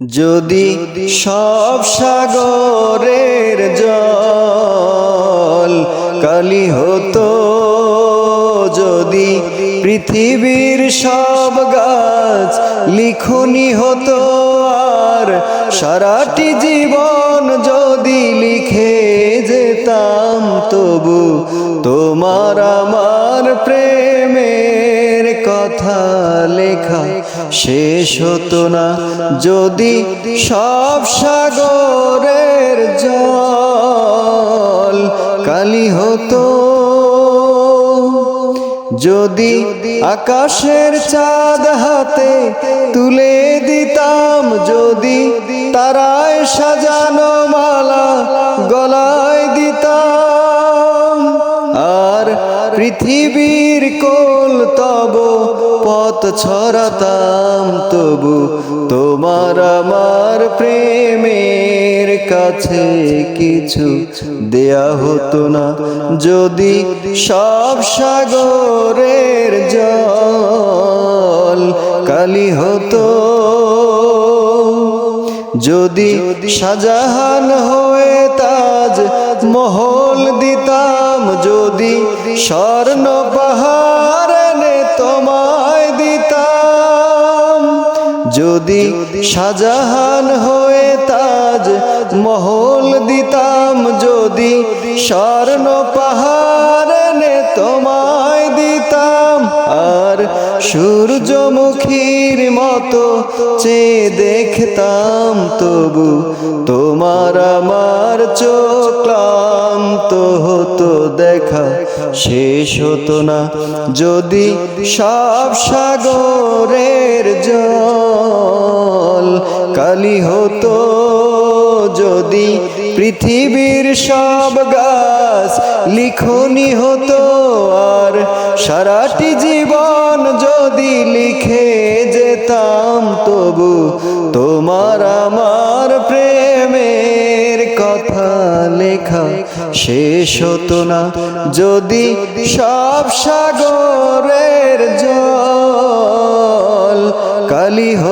যদি সব সাগরের জল কালি হতো, যদি পৃথিবীর সব গাছ লিখনি হতো, আর সারাটি জীবন যদি লিখে যেতাম, তবু তোমার আমার প্রেমের কথা লেখা শেষ হতো না। যদি সব সাগরের জল কালি হতো, যদি আকাশের চাঁদ হাতে তুলে দিতাম, যদি তারায় সাজানো মালা গলায় দিতাম, আর পৃথিবীর কোল তব পথ ছড়াতাম, তবু তোমার আমার প্রেমের কাছে কিছু দেয়া হতো না। যদি সব সাগরের জল কালি হতো, যদি শাহজাহান হয়ে তাজ মহল দিতাম, যদি স্বর্ণ পাহাড় এনে তোমায় দিতাম, যদি শাহজাহান হয়ে তাজ মহল দিতাম, যদি স্বর্ণ পাহাড় এনে তোমায় দিতাম, আর সূর্যমুখীর মতো চেয়ে দেখতাম, তবু তোমার আমার চোখ ক্লান্ত হতো, দেখা শেষ হতো না। যদি সব সাগরের জল কালি হতো, যদি পৃথিবীর সব গাছ লিখনি হতো, আর সারাটি জীবন যদি লিখে যেতাম, তবু তোমার আমার প্রেমের কথা লেখা শেষ হতো না। যদি সব সাগরের জল কালি হতো।